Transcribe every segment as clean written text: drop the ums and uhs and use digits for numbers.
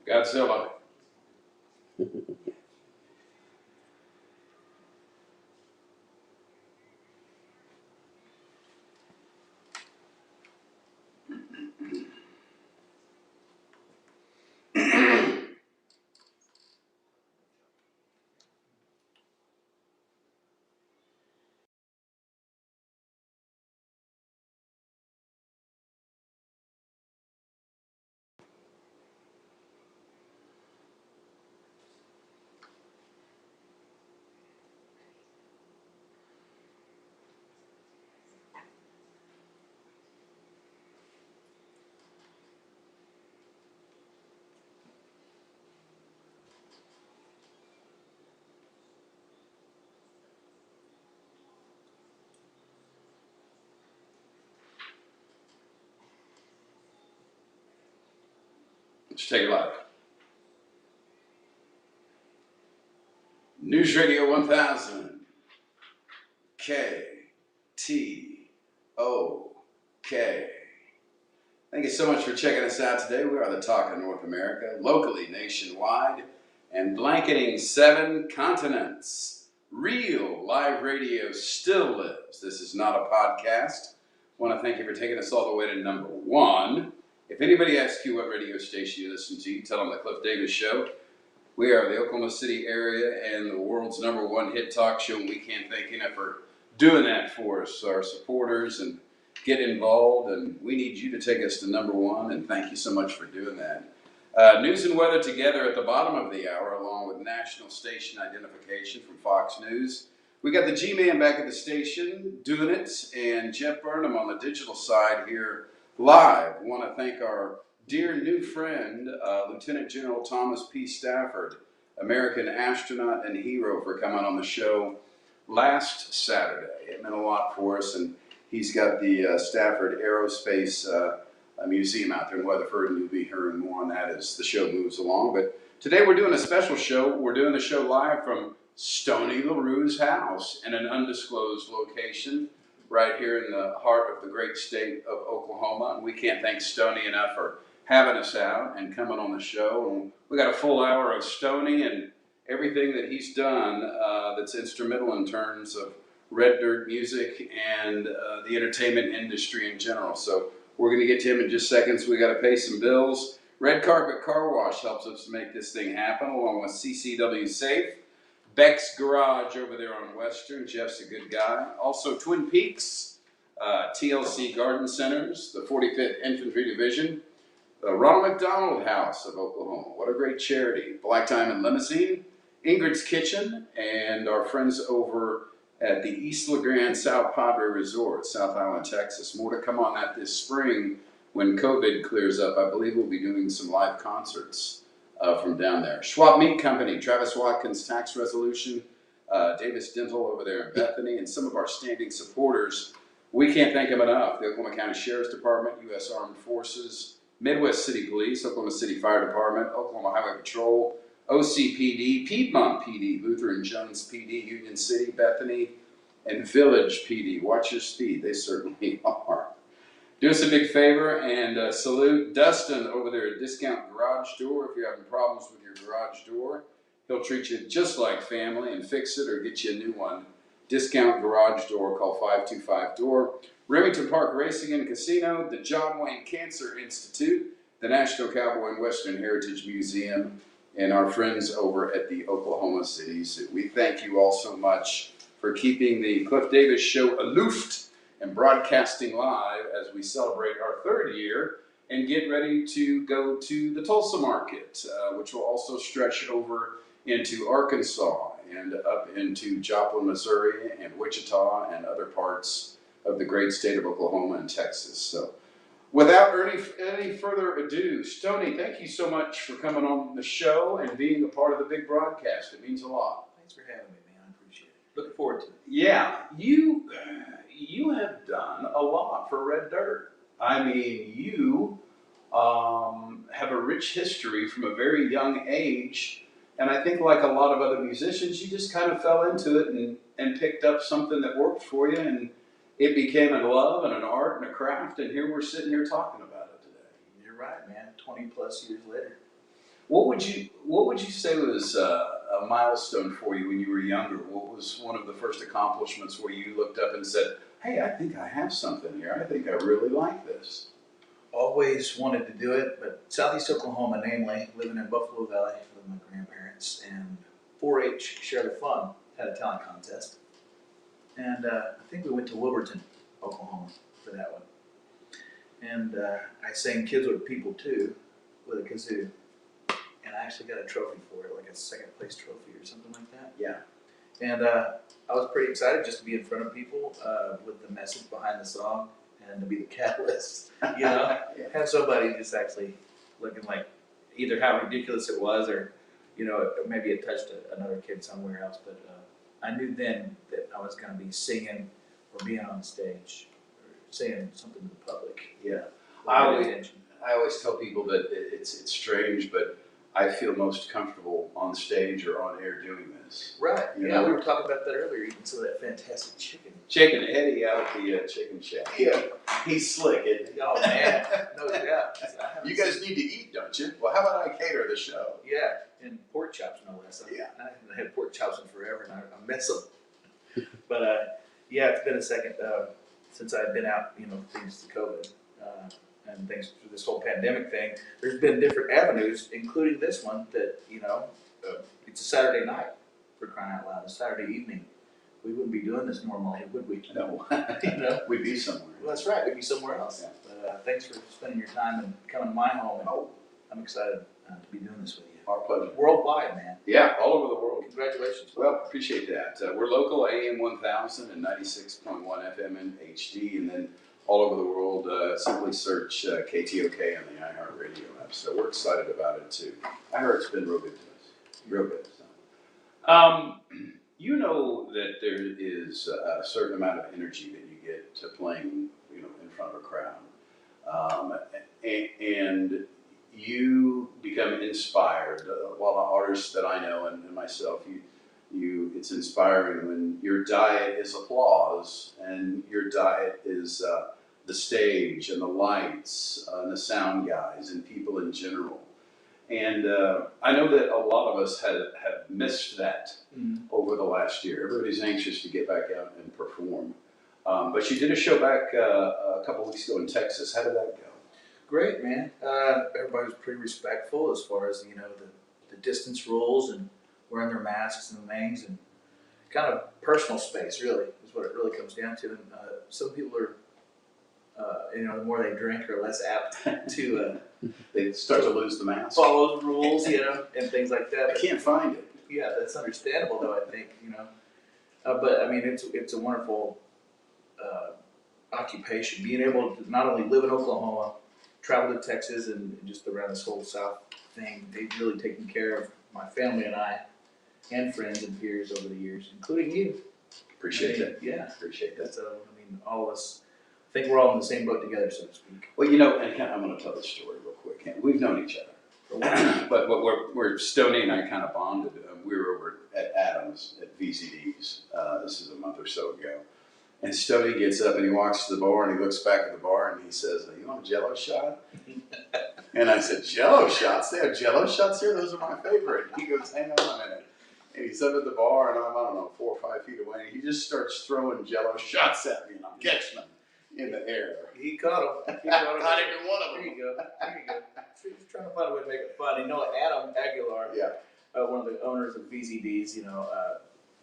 Godzilla. Let's take it live. News Radio 1000. KTOK. Thank you so much for checking us out today. We are the talk of North America, locally, nationwide, and blanketing 7 continents. Real live radio still lives. This is not a podcast. I want to thank you for taking us all the way to number 1. If anybody asks you what radio station you listen to, you tell them the Kliff Davis Show. We are the Oklahoma City area and the world's number 1 hit talk show, and we can't thank you enough for doing that for us, our supporters, and get involved, and we need you to take us to number 1, and thank you so much for doing that. News and weather together at the bottom of the hour, along with national station identification from Fox News. We got the G-Man back at the station doing it, and Jeff Burnham on the digital side here live. I want to thank our dear new friend, Lieutenant General Thomas P. Stafford, American astronaut and hero, for coming on the show last Saturday. It meant a lot for us, and he's got the Stafford Aerospace Museum out there in Weatherford, and you'll be hearing more on that as the show moves along. But today we're doing a special show. We're doing the show live from Stoney LaRue's house in an undisclosed location right here in the heart of the great state of Oklahoma. And we can't thank Stoney enough for having us out and coming on the show. And we got a full hour of Stoney and everything that he's done that's instrumental in terms of red dirt music and the entertainment industry in general. So we're going to get to him in just seconds. We got to pay some bills. Red Carpet Car Wash helps us make this thing happen, along with CCW Safe. Beck's Garage over there on Western. Jeff's a good guy. Also Twin Peaks, TLC Garden Centers, the 45th Infantry Division, the Ronald McDonald House of Oklahoma. What a great charity. Black Diamond Limousine, Ingrid's Kitchen, and our friends over at the East La Grande South Padre Resort, South Island, Texas. More to come on that this spring when COVID clears up. I believe we'll be doing some live concerts from down there. Schwab Meat Company, Travis Watkins Tax Resolution, Davis Dental over there in Bethany, and some of our standing supporters. We can't thank them enough. The Oklahoma County Sheriff's Department, U.S. Armed Forces, Midwest City Police, Oklahoma City Fire Department, Oklahoma Highway Patrol, OCPD, Piedmont PD, Luther and Jones PD, Union City, Bethany, and Village PD. Watch your speed. They certainly are. Do us a big favor and salute Dustin over there at Discount Garage Door. If you're having problems with your garage door, he'll treat you just like family and fix it or get you a new one. Discount Garage Door. Call 525-DOOR. Remington Park Racing and Casino, the John Wayne Cancer Institute, the National Cowboy and Western Heritage Museum, and our friends over at the Oklahoma City Zoo. We thank you all so much for keeping the Kliff Davis Show aloof and broadcasting live as we celebrate our 3rd year and get ready to go to the Tulsa market, which will also stretch over into Arkansas and up into Joplin, Missouri, and Wichita and other parts of the great state of Oklahoma and Texas. So without any further ado, Stoney, thank you so much for coming on the show and being a part of the big broadcast. It means a lot. Thanks for having me, man. I appreciate it. Looking forward to it. Yeah, you have done a lot for Red Dirt. I mean, you have a rich history from a very young age, and I think like a lot of other musicians, you just kind of fell into it and picked up something that worked for you, and it became a love and an art and a craft, and here we're sitting here talking about it today. You're right, man. 20 plus years later. What would you say was a milestone for you when you were younger? What was one of the first accomplishments where you looked up and said, "Hey, I think I have something here. I think I really like this." Always wanted to do it, but Southeast Oklahoma, namely, living in Buffalo Valley with my grandparents, and 4-H Share the Fun had a talent contest. And I think we went to Wilburton, Oklahoma for that one. And I sang Kids With People Too with a kazoo. And I actually got a trophy for it, like a second place trophy or something like that. Yeah. And I was pretty excited just to be in front of people with the message behind the song and to be the catalyst, you know? Yeah. Have somebody just actually looking like either how ridiculous it was or, you know, maybe it touched another kid somewhere else. But I knew then that I was going to be singing or being on stage or saying something to the public. Yeah. I always tell people that it's strange, but I feel most comfortable on stage or on air doing this. Right. You Yeah, know? we were talking about that earlier, eating some of that fantastic chicken. Chicken Eddie out at the chicken shack. Yeah. He's slick, isn't he? Oh, man. No doubt. You guys need to eat, don't you? Well, how about I cater the show? Yeah, and pork chops, no less. Yeah. I haven't had pork chops in forever, and I miss them. But yeah, it's been a second since I've been out, you know, thanks to COVID and thanks to this whole pandemic thing. There's been different avenues, including this one that, you know, it's a Saturday night, for crying out loud, a Saturday evening. We wouldn't be doing this normally, would we? No. You know? We'd be somewhere. Well, that's right, we'd be somewhere else. Yeah. But thanks for spending your time and coming to my home. And Oh, I'm excited to be doing this with you. our pleasure. Worldwide, man. Yeah, all over the world. Congratulations. Well, appreciate that. We're local, AM 1000 and 96.1 FM in HD, and then all over the world, simply search KTOK on the iHeart radio app. So we're excited about it too. iHeart's been real good to us. Real good. So. You know that there is a certain amount of energy that you get to playing, you know, in front of a crowd, and you become inspired. While the artists that I know and myself, it's inspiring when your diet is applause and your diet is the stage and the lights and the sound guys and people in general. And I know that a lot of us have missed that over the last year. Everybody's anxious to get back out and perform. But you did a show back a couple weeks ago in Texas. How did that go? Great, man. Everybody was pretty respectful as far as, you know, the distance rules and wearing their masks and things, and kind of personal space, really, is what it really comes down to. And some people are, you know, the more they drink are less apt to They start to lose the mask. follow the rules, you know, and things like that. I can't find it. Yeah, that's understandable, though, I think, you know. But, I mean, it's a wonderful occupation, being able to not only live in Oklahoma, travel to Texas, and just around this whole South thing. They've really taken care of my family and I, and friends and peers over the years, including you. Appreciate that. Yeah. Appreciate that. So, I mean, all of us, I think we're all in the same boat together, so to speak. Well, you know, and I'm going to tell the story real quick. We've known each other. But we're Stoney and I kind of bonded. We were over at Adams at VCD's. This is a month or so ago. And Stoney gets up and he walks to the bar and he looks back at the bar and he says, "You want a Jello shot?" And I said, "Jello shots? They have Jello shots here? Those are my favorite." He goes, "Hang on a minute." And he's up at the bar and I'm, I don't know, 4 or 5 feet away. And he just starts throwing Jello shots at me and I'm catching them in the air. He caught him. Caught every one of There them. you go. There you go. He's trying to find a way to make it fun. You know, Adam Aguilar, Yeah. one of the owners of VZDs, you know,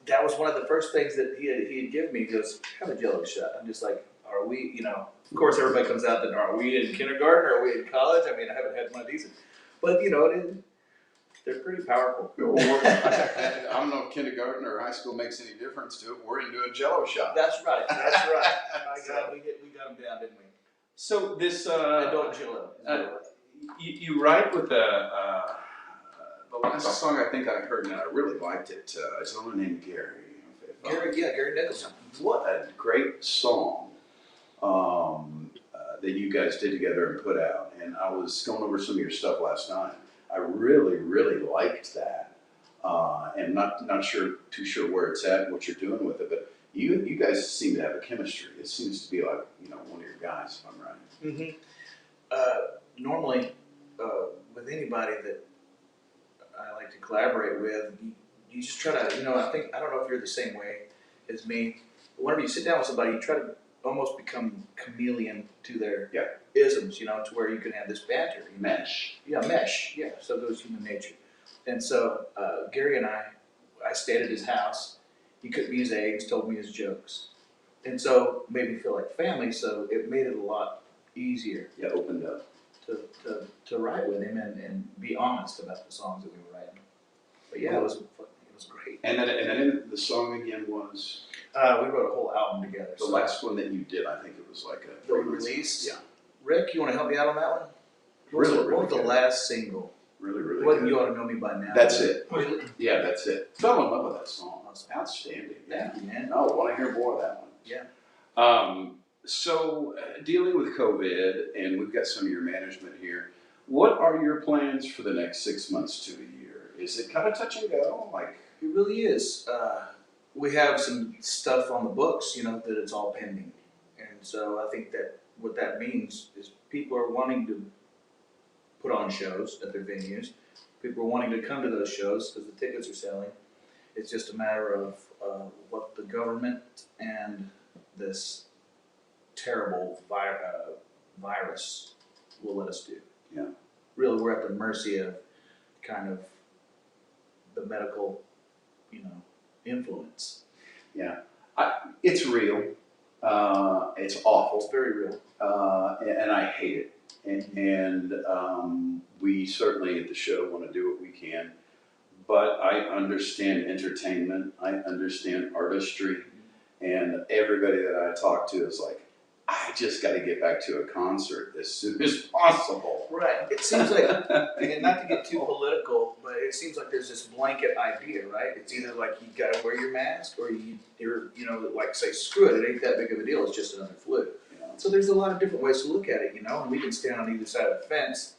that was one of the first things that he had given me. He goes, "Have a Jello shot." I'm just like, are we, you know, of course everybody comes out then, are we in kindergarten? Are we in college? I mean, I haven't had one of these. But, you know, they're pretty powerful. I don't know if kindergarten or high school makes any difference to it. We're into a Jello shot. That's right. That's right. My God, we got them down, didn't we? So this Adult Jello. you write with the last song I think I heard and I really liked it. It's a woman named Gary. Gary Nicholson. What a great song that you guys did together and put out. And I was going over some of your stuff last night. I really, really liked that. And not too sure where it's at and what you're doing with it, but you guys seem to have a chemistry. It seems to be like, you know, one of your guys, if I'm right. Mm-hmm. Normally, with anybody that I like to collaborate with, you just try to, I don't know if you're the same way as me, but whenever you sit down with somebody, you try to almost become chameleon to their isms, to where you can have this banter. Mesh. Yeah, mesh. Yeah, so goes human nature. And so Gary and I stayed at his house. He cooked me his eggs, told me his jokes. And so made me feel like family, so it made it a lot easier. Yeah, opened up. To write with him and be honest about the songs that we were writing. But yeah, it was great. And then the song again was? We wrote a whole album together. The last one that you did, I think it was like a release. Yeah. Rick, you want to help me out on that one? What was the last single? Really, really Wasn't good. You Ought to Know Me By Now? That's it. Really? Yeah, that's it. Fell in love with that song. Awesome. Outstanding. Thank you, man. No, I want to hear more of that one. Yeah. So dealing with COVID, and we've got some of your management here, what are your plans for the next 6 months to a year? Is it kind of touch and go? It really is. We have some stuff on the books, that it's all pending. And so I think that what that means is people are wanting to put on shows at their venues. People are wanting to come to those shows because the tickets are selling. It's just a matter of what the government and this terrible virus will let us do. Yeah. Really, we're at the mercy of kind of the medical, influence. Yeah. It's real. It's awful. It's very real. And I hate it. And we certainly at the show want to do what we can. But I understand entertainment. I understand artistry. And everybody that I talk to is like, I just got to get back to a concert as soon as possible. Right. It seems like, and not to get too political, but it seems like there's this blanket idea, right? It's either like you got to wear your mask, or you're, like say, screw it, it ain't that big of a deal. It's just another flu. So there's a lot of different ways to look at it, and we can stand on either side of the fence.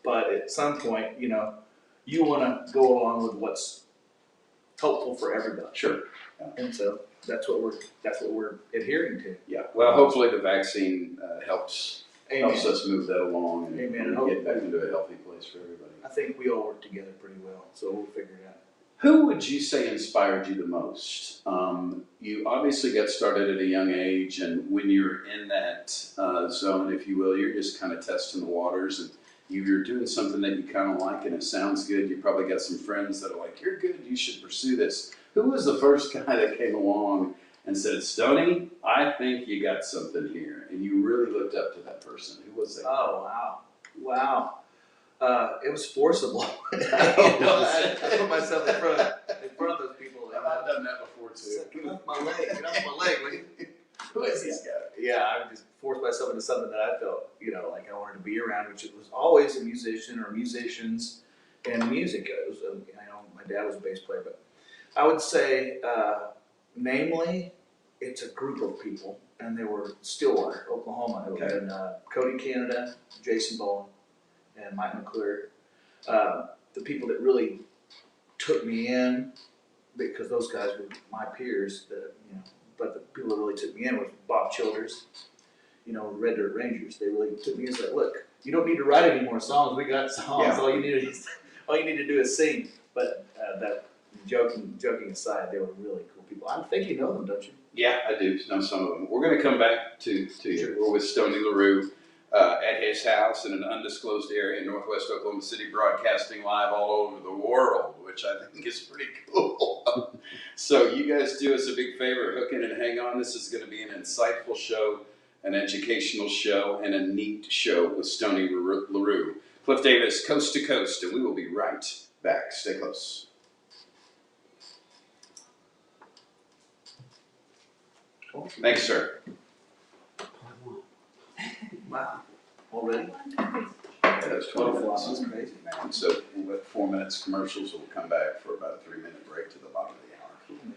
But at some point, you want to go along with what's helpful for everybody. Sure. Yeah. And so that's what we're adhering to. Yeah. Well, hopefully the vaccine helps us move that along and get back into a healthy place for everybody. I think we all work together pretty well, so we'll figure it out. Who would you say inspired you the most? You obviously got started at a young age, and when you're in that zone, if you will, you're just kind of testing the waters, and you're doing something that you kind of like and it sounds good. You probably got some friends that are like, you're good, you should pursue this. Who was the first guy that came along and said, Stoney, I think you got something here, and you really looked up to that person? Who was that? Oh, wow. It was forcible. I put myself in front of those people. I've done that before too. Get off my leg, will you? Who is this guy? Yeah, I just forced myself into something that I felt, like I wanted to be around, which it was always a musician or musicians and music. It was, my dad was a bass player, but I would say, namely, it's a group of people, and they were Stillwater, Oklahoma. It was in Cody, Canada, Jason Bowen, and Mike McClure. The people that really took me in, because those guys were my peers, but the people that really took me in was Bob Childers, Red Dirt Rangers. They really took me in and said, look, you don't need to write any more songs. We got songs. Yeah. All you need to do is sing. But that joking aside, they were really cool people. I think you know them, don't you? Yeah, I do know some of them. We're going to come back to you. We're with Stoney LaRue at his house in an undisclosed area in northwest Oklahoma City, broadcasting live all over the world, which I think is pretty cool. So you guys do us a big favor, hook in and hang on. This is going to be an insightful show, an educational show, and a neat show with Stoney LaRue. Kliff Davis, coast to coast, and we will be right back. Stay close. Thanks, sir. Wow. Already? Yeah, that's 12 minutes. That's crazy. And so we'll let 4 minutes commercials. We'll come back for about a 3-minute break to the bottom of the hour. Cool, man.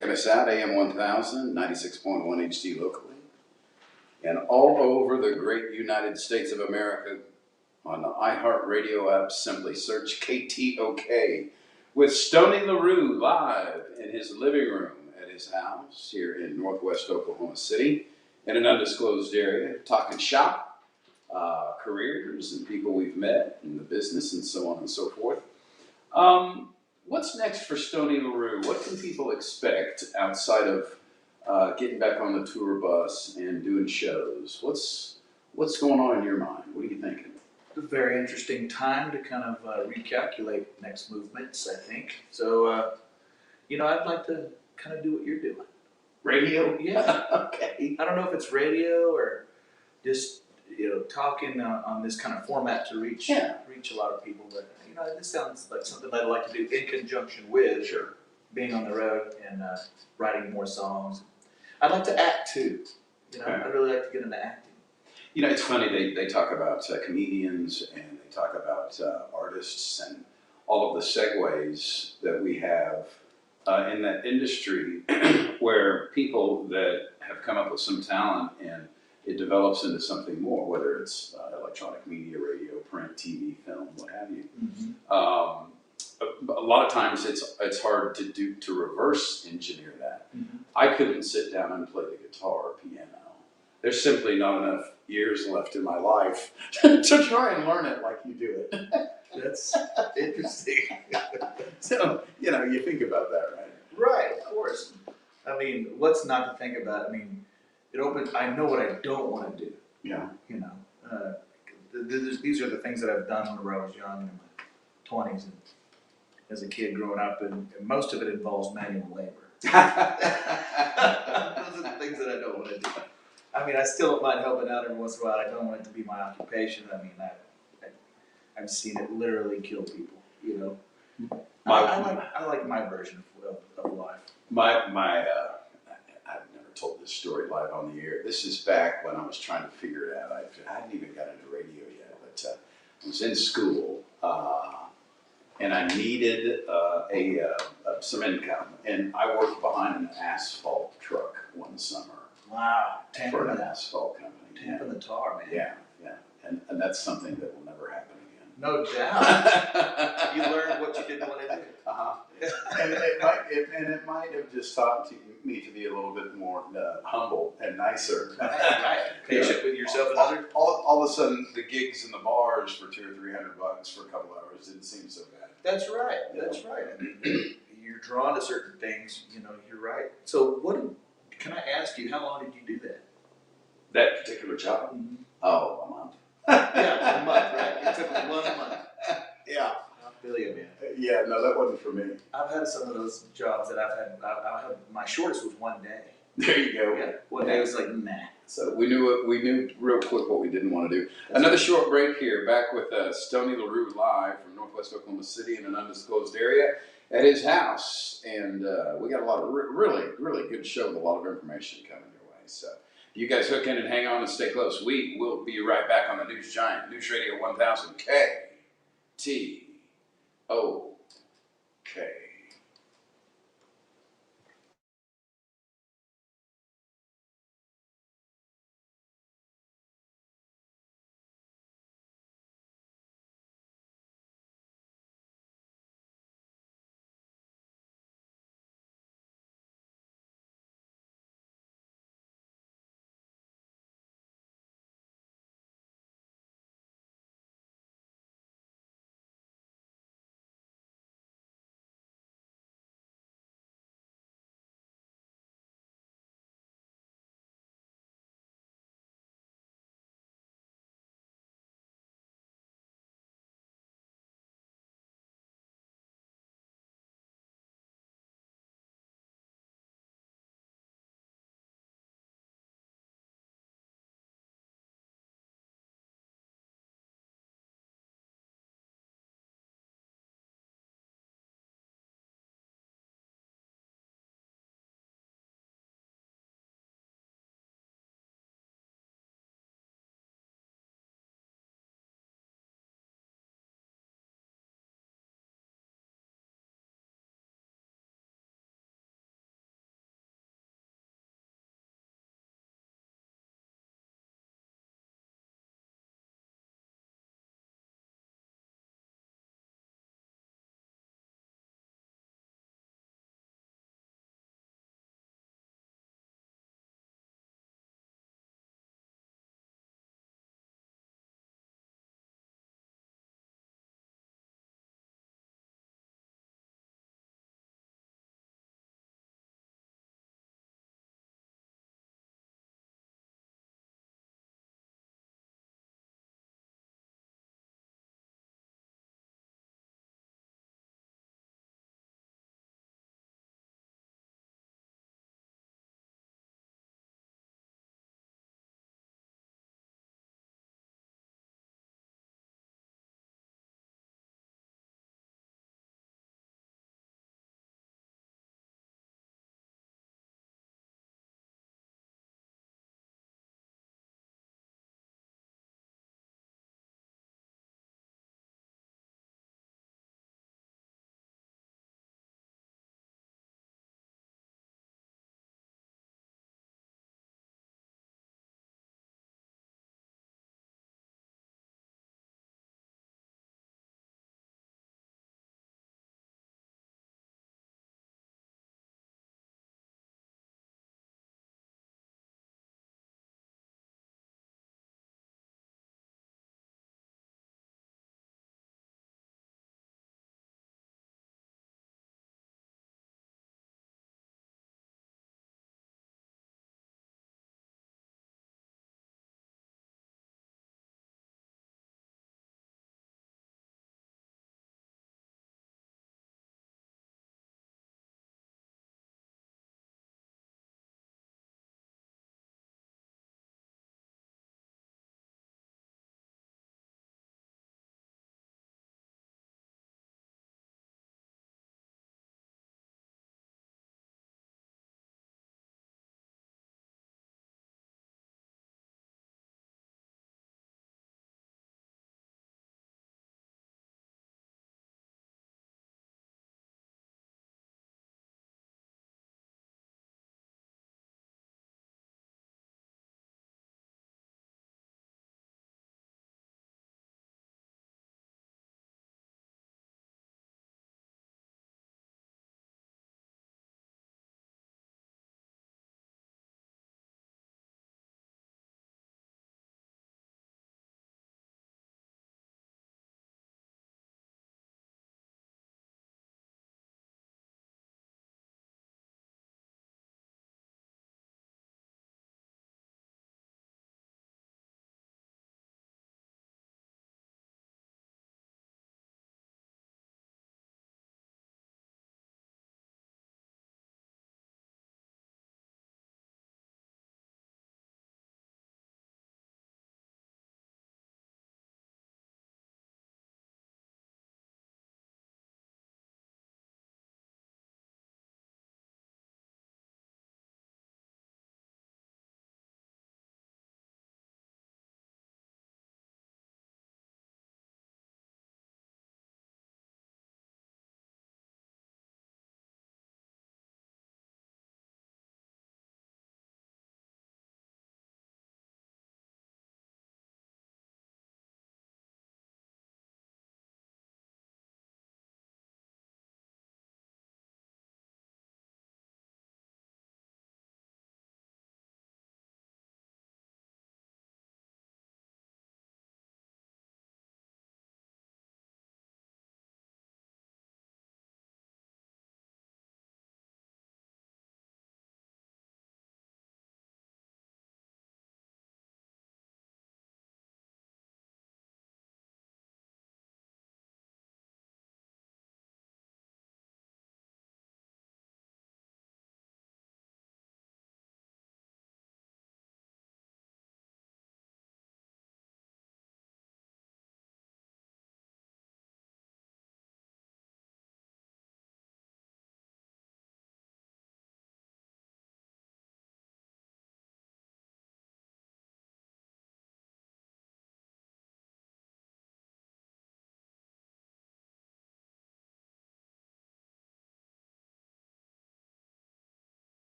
Check us out, AM 1000, 96.1 HD locally, and all over the great United States of America on the iHeart Radio app. Simply search KTOK with Stoney LaRue live in his living room at his house here in northwest Oklahoma City in an undisclosed area, talking shop, careers, and people we've met in the business and so on and so forth. What's next for Stoney LaRue? What can people expect outside of getting back on the tour bus and doing shows? What's going on in your mind? What are you thinking? A very interesting time to kind of recalculate next movements, I think. So, I'd like to kind of do what you're doing. Radio? Yeah. Okay. I don't know if it's radio or just, talking on this kind of format to reach a lot of people. But, this sounds like something I'd like to do in conjunction with being on the road and writing more songs. I'd like to act too. I'd really like to get into acting. It's funny, they talk about comedians and they talk about artists and all of the segues that we have in that industry where people that have come up with some talent and it develops into something more, whether it's electronic media, radio, print, TV, film, what have you. Mm-hmm. A lot of times it's hard to reverse engineer that. Mm-hmm. I couldn't sit down and play the guitar or piano. There's simply not enough years left in my life to try and learn it like you do it. That's interesting. So, you think about that, right? Right, of course. I mean, what's not to think about? I mean, I know what I don't want to do. Yeah. These are the things that I've done whenever I was young, in my 20s, and as a kid growing up, and most of it involves manual labor. Those are the things that I don't want to do. I mean, I still don't mind helping out every once in a while. I don't want it to be my occupation. I mean, I've seen it literally kill people. I like my version of life. I've never told this story live on the air. This is back when I was trying to figure it out. I hadn't even got into radio yet, but I was in school and I needed some income, and I worked behind an asphalt truck one summer. Wow, For an asphalt company. Tamping the tar, man. Yeah. And that's something that will never happen again. No doubt. You learned what you didn't want to do. And it might have just taught me to be a little bit more humble and nicer. Right. Patient with yourself and others. All of a sudden, the gigs in the bars for $200 or $300 for a couple hours didn't seem so bad. That's right. That's right. I mean, you're drawn to certain things. You're right. So, can I ask you, how long did you do that? That particular job? Mm-hmm. Oh, a month. Yeah, a month, right? It took 1 month. Yeah. I feel you, man. Yeah, no, that wasn't for me. I've had some of those jobs that I've had. My shortest was 1 day. There you go. Yeah, 1 day was like, nah. So we knew real quick what we didn't want to do. Another short break here, back with Stoney LaRue live from northwest Oklahoma City in an undisclosed area at his house. And we got a lot of really, really good show with a lot of information coming your way. So you guys hook in and hang on and stay close. We will be right back on the News Giant, News Radio 1000 KTOK.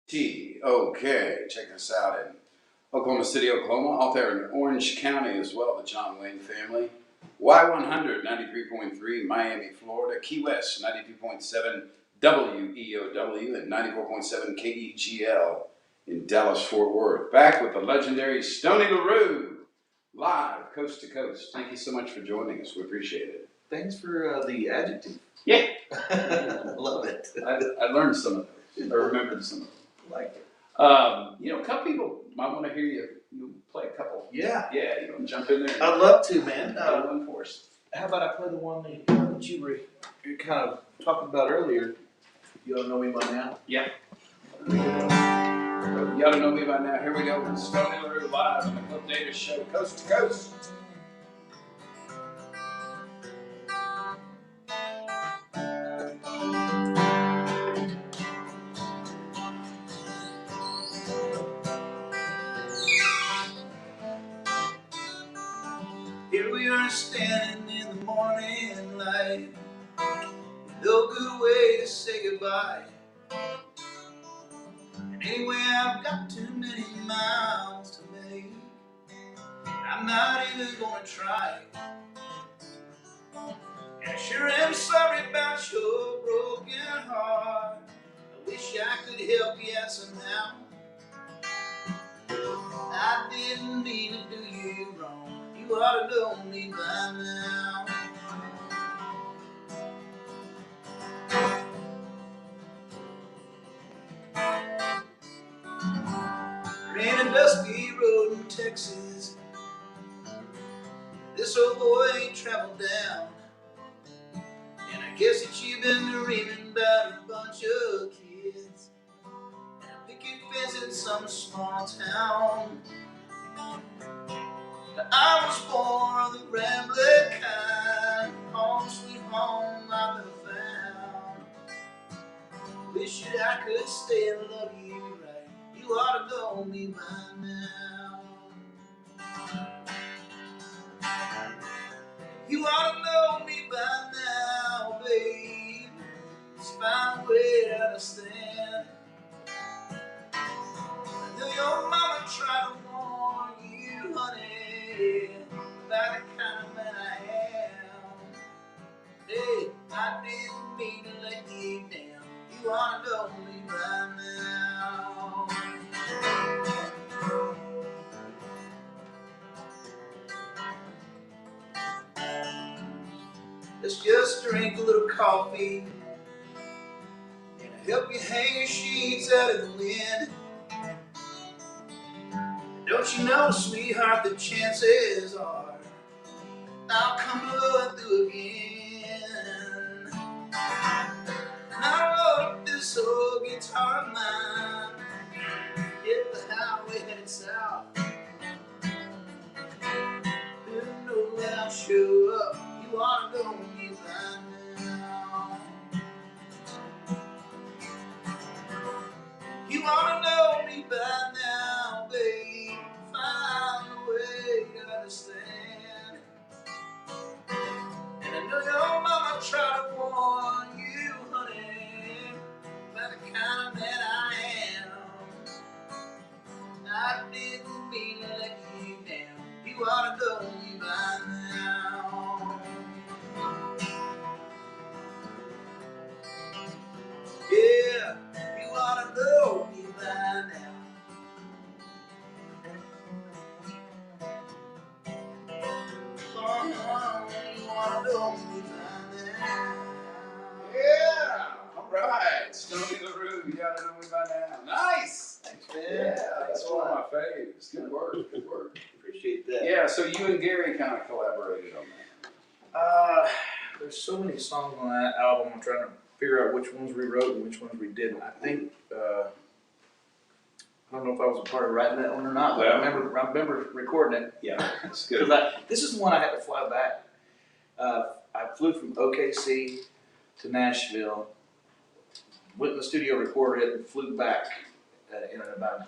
KTOK. Check us out in Oklahoma City, Oklahoma. Out there in Orange County as well, the John Wayne family. Y100, 93.3, Miami, Florida. Key West, 92.7 WEOW and 94.7 KEGL in Dallas, Fort Worth. Back with the legendary Stoney LaRue, live coast to coast. Thank you so much for joining us. We appreciate it. Thanks for the adjective. Yeah. Love it. I learned some of those. I remembered some of them. Like it. You know, a couple people might want to hear you play a couple. Yeah. Yeah, you want to jump in there? I'd love to, man. One for us. How about I play the one that you were kind of talking about earlier? You ought to know me by now. Yeah. You ought to know me by now. Here we go with Stoney LaRue live on the Kliff Davis Show, coast to coast. Here we are standing in the morning light, no good way to say goodbye. And anyway, I've got too many miles to make. I'm not even gonna try. And I sure am sorry about your broken heart. I wish I could help you out somehow. I didn't mean to do you wrong. You ought to know me by now. Rain and dusty road in Texas. This old boy ain't traveled down. And I guess that you've been dreaming about a bunch of kids and a picket fence in some small town. I was born the rambling kind, home sweet home I've never found. Wish that I could stay and love you right. You ought to know me by now. You ought to know me by now, babe. Just find a way to understand. I know your mama tried to warn you, honey, about the kind of man I am. Hey, I didn't mean to let you down. You ought to know me by now. Let's just drink a little coffee and help you hang your sheets out of the wind. Don't you know, sweetheart, the chances are I'll come blowing through again. And I wrote this old guitar of mine, hit the highway headed south. Didn't know that I'll show up. You ought to know me by now. You ought to know me by now, babe. Find a way to understand. And I know your mama tried to warn you, honey, about the kind of man I am. I didn't mean to let you down. You ought to know me by now. Yeah, you ought to know me by now. You ought to know me by now. Yeah. All right. Stoney LaRue, you ought to know me by now. Nice. Thanks, man. Yeah, that's one of my faves. Good work. Good work. Appreciate that. Yeah, so you and Gary kind of collaborated on that. There's so many songs on that album. I'm trying to figure out which ones we wrote and which ones we didn't. I think I don't know if I was a part of writing that one or not, but Well, I remember recording it. Yeah, that's good. This is the one I had to fly back. I flew from OKC to Nashville, went in the studio, recorded it, and flew back in about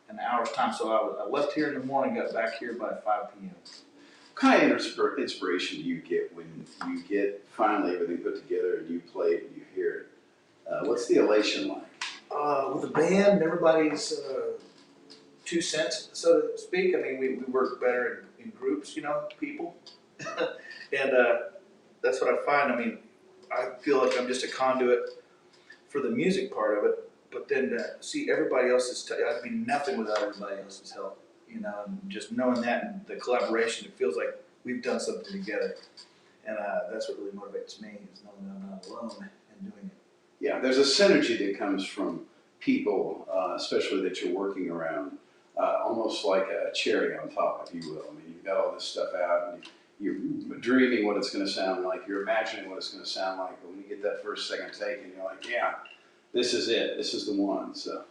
an hour's time. So I left here in the morning, got back here by 5 p.m. What kind of inspiration do you get when you get finally everything put together and you play it and you hear it? What's the elation like? with the band, everybody's 2 cents, so to speak. I mean, we work better in groups, people. And that's what I find. I mean, I feel like I'm just a conduit for the music part of it, but then to see everybody else's, I'd be nothing without everybody else's help, and just knowing that and the collaboration, it feels like we've done something together. And that's what really motivates me, is knowing that I'm not alone and doing it. Yeah, there's a synergy that comes from people, especially that you're working around, almost like a cherry on top, if you will. I mean, you've got all this stuff out, and you're dreaming what it's going to sound like, you're imagining what it's going to sound like, but when you get that first, second take, and you're like, yeah, this is it, this is the one. So,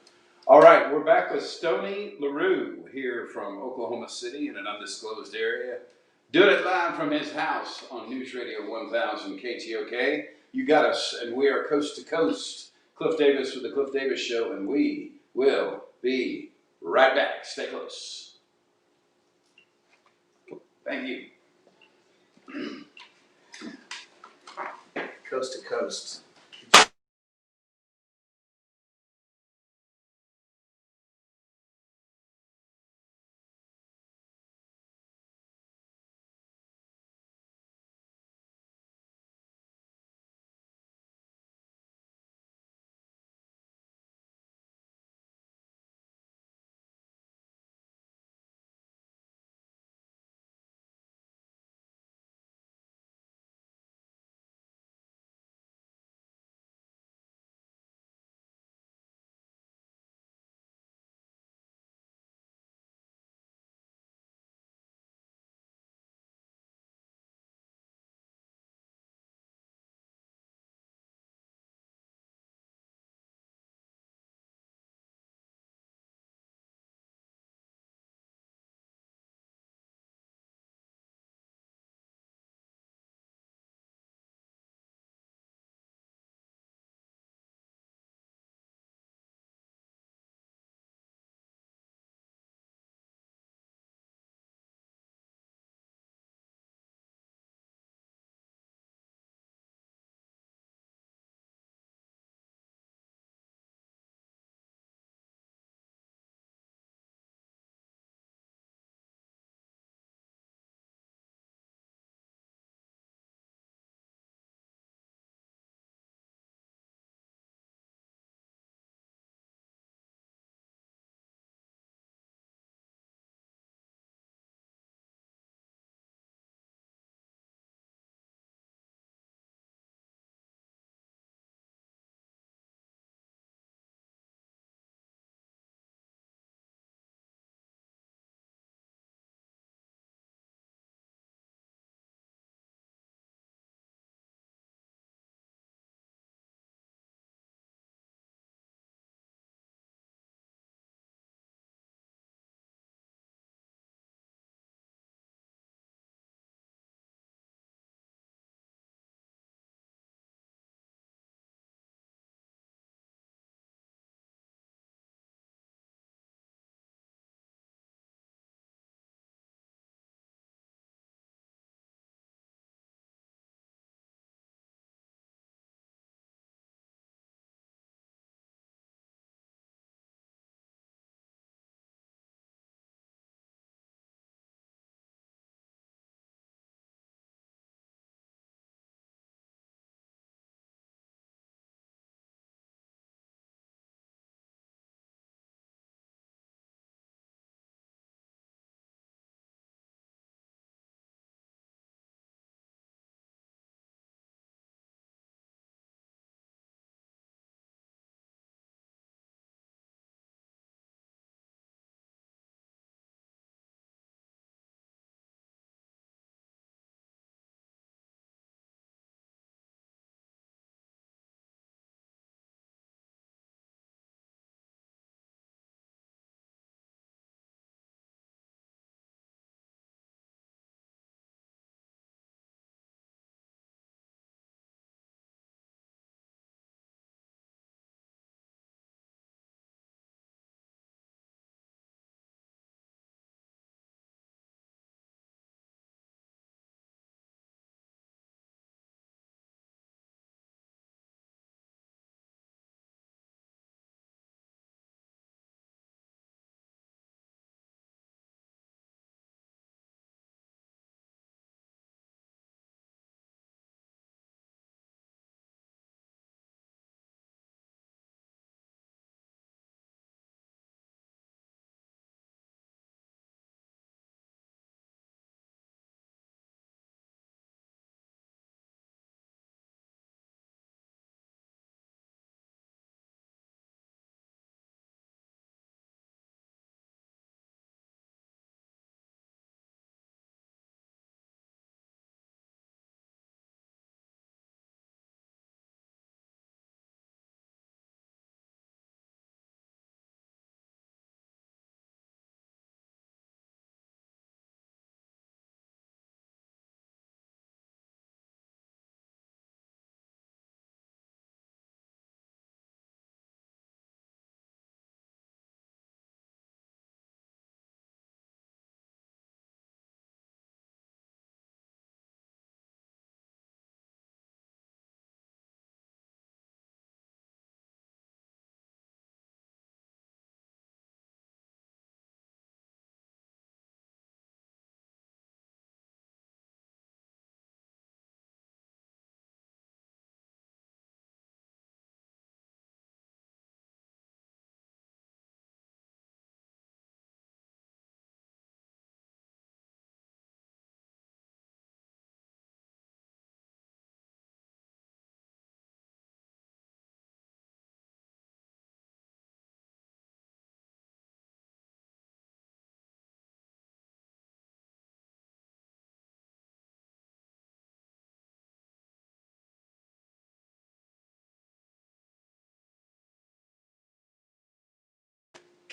all right, we're back with Stoney LaRue here from Oklahoma City in an undisclosed area, doing it live from his house on News Radio 1000 KTOK. You got us, and we are coast to coast. Kliff Davis with the Kliff Davis Show, and we will be right back. Stay close. Thank you. Coast to coast.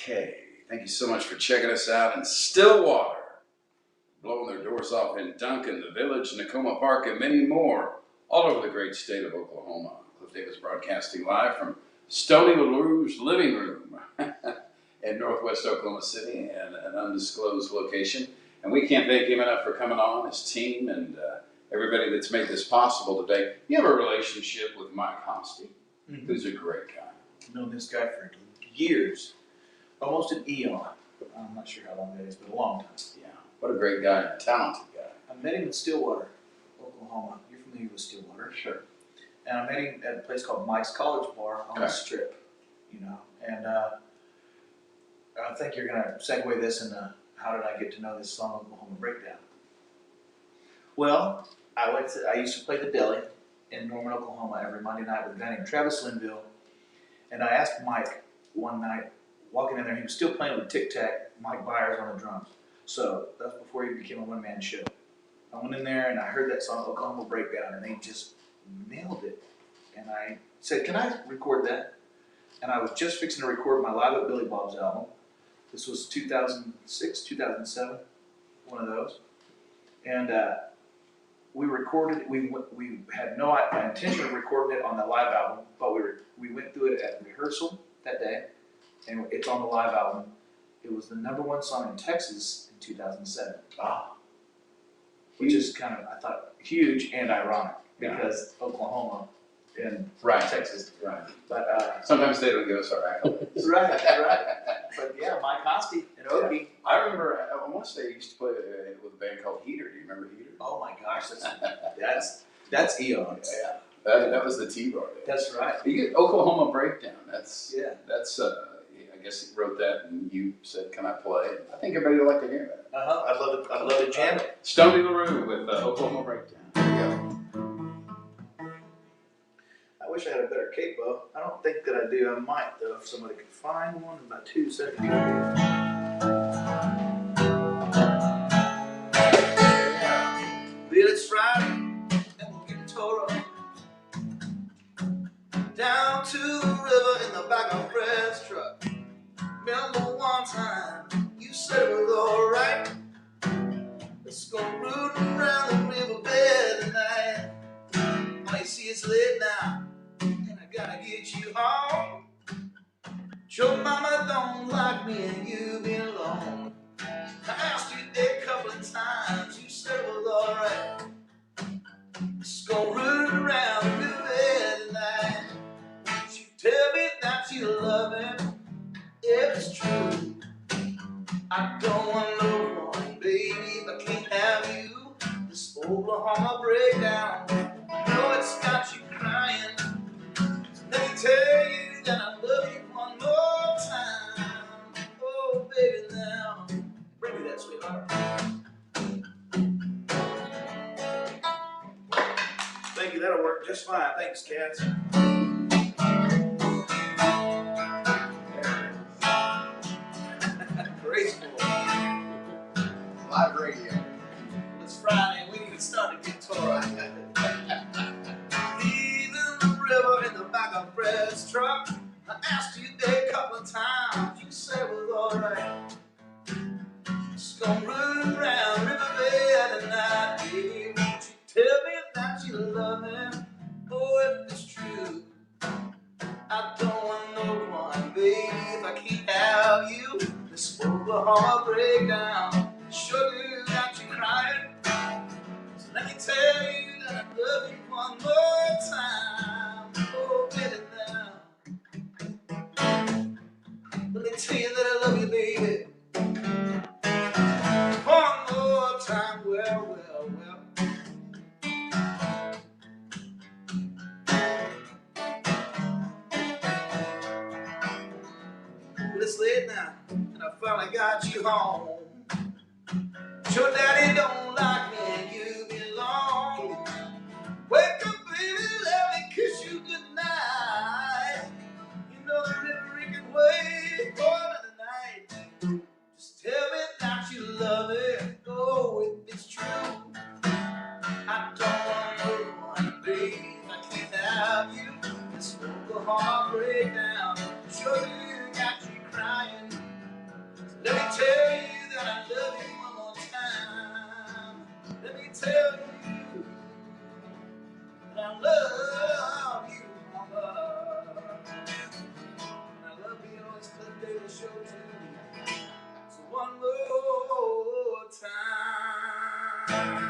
Okay, thank you so much for checking us out in Stillwater, blowing their doors off in Duncan, the Village, Nakoma Park, and many more all over the great state of Oklahoma. Kliff Davis broadcasting live from Stoney LaRue's living room in northwest Oklahoma City, and an undisclosed location. And we can't thank him enough for coming on, his team, and everybody that's made this possible today. You have a relationship with Mike Hosty, who's a great guy. I've known this guy for years, almost an eon. I'm not sure how long that is, but a long time. Yeah, what a great guy and a talented guy. I met him in Stillwater, Oklahoma. You're familiar with Stillwater? Sure. And I met him at a place called Mike's College Bar on the Strip, you know. And I think you're going to segue this into how did I get to know this song, Oklahoma Breakdown. Well, I used to play the deli in Norman, Oklahoma every Monday night with a guy named Travis Linville. And I asked Mike one night, walking in there, he was still playing with Tic Tac, Mike Byers on the drums. So that was before he became a one-man show. I went in there and I heard that song, Oklahoma Breakdown, and they just nailed it. And I said, can I record that? And I was just fixing to record my Live at Billy Bob's album. This was 2006, 2007, one of those. And we recorded it. We had no intention of recording it on the live album, but we went through it at rehearsal that day, and it's on the live album. It was the #1 song in Texas in 2007. Wow. Which is kind of, I thought, huge and ironic, because Oklahoma and Texas. Right. But sometimes they don't give us our accolades. right. But yeah, Mike Hosty and Okie. Yeah. I remember, I want to say I used to play with a band called Heater. Do you remember Heater? Oh my gosh, that's eons. Yeah. That was the T-bar. That's right. You get Oklahoma Breakdown. That's I guess he wrote that and you said, can I play? I think everybody would like to hear that. I'd love to jam it. Stoney LaRue with Oklahoma Breakdown. Here we go. I wish I had a better capo. I don't think that I do. I might, though, if somebody could find one in about 2 seconds. Well, it's Friday, and we're getting tore up. Down to the river in the back of Fred's truck. Remember one time you said it was alright. Let's go rooting around the riverbed tonight. Oh, you see, it's late now, and I gotta get you home. Your mama don't like me, and you been alone. I asked you a couple of times, you said it was alright. Let's go rooting around the riverbed tonight. Would you tell me that you love him? If it's true, I don't want no one, baby, if I can't have you. This Oklahoma breakdown, I know it's got you crying. So let me tell you that I love you one more time. Oh, baby, now, bring me that, sweetheart. Thank you, that'll work just fine. Thanks, cats. Graceful. Live radio. It's Friday and we need to start to get tore up. Leaving the river in the back of Fred's truck. I asked you a couple of times, you said it was alright. Just gonna run around riverbed tonight, baby. Won't you tell me that you love him? Oh, if it's true, I don't want no one, baby, if I can't have you. This Oklahoma breakdown sure do got you crying. So let me tell you that I love you one more time. Oh, baby, now. Let me tell you that I love you, baby. One more time, well. Well, it's late now, and I finally got you home. Your daddy don't like me, and you belong. Wake up, baby, let me kiss you goodnight. You know the river can wait for the night. Just tell me that you love it, oh, if it's true. I don't want no one, baby, I can't have you. This Oklahoma breakdown sure you got you crying. Yeah,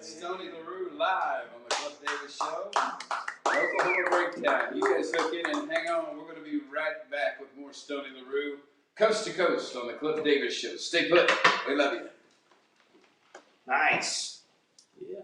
Stoney LaRue live on the Kliff Davis Show. Oklahoma Breakdown. You guys hook in and hang on. We're going to be right back with more Stoney LaRue, coast to coast on the Kliff Davis Show. Stay put. We love you. Nice. Yeah.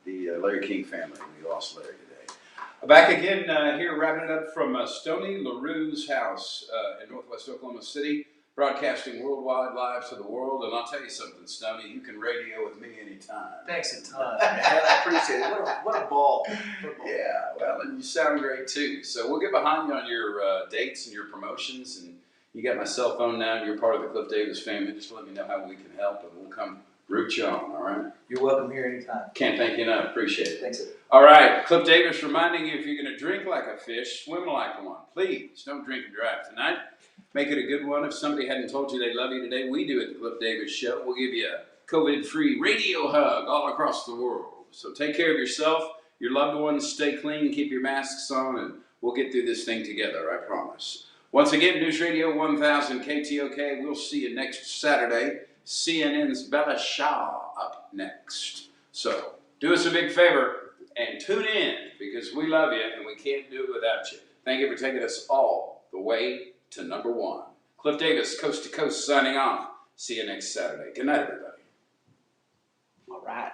The Larry King family. We lost Larry today. Back again here, wrapping it up from Stoney LaRue's house in northwest Oklahoma City, broadcasting worldwide live to the world. And I'll tell you something, Stoney, you can radio with me anytime. Thanks a ton, man. I appreciate it. What a ball. Yeah, well, and you sound great too. So we'll get behind you on your dates and your promotions. And you got my cell phone now, and you're part of the Kliff Davis family. Just let me know how we can help, and we'll come root you on, all right? You're welcome here anytime. Can't thank you enough. Appreciate it. Thanks, sir. All right, Kliff Davis reminding you, if you're going to drink like a fish, swim like one. Please don't drink and drive tonight. Make it a good one. If somebody hadn't told you they love you today, we do at the Kliff Davis Show. We'll give you a COVID-free radio hug all across the world. So take care of yourself, your loved ones, stay clean, keep your masks on, and we'll get through this thing together, I promise. Once again, News Radio 1000 KTOK. We'll see you next Saturday. CNN's Bella Shaw up next. So do us a big favor and tune in, because we love you and we can't do it without you. Thank you for taking us all the way to number one. Kliff Davis, Coast to Coast, signing off. See you next Saturday. Good night, everybody. All right.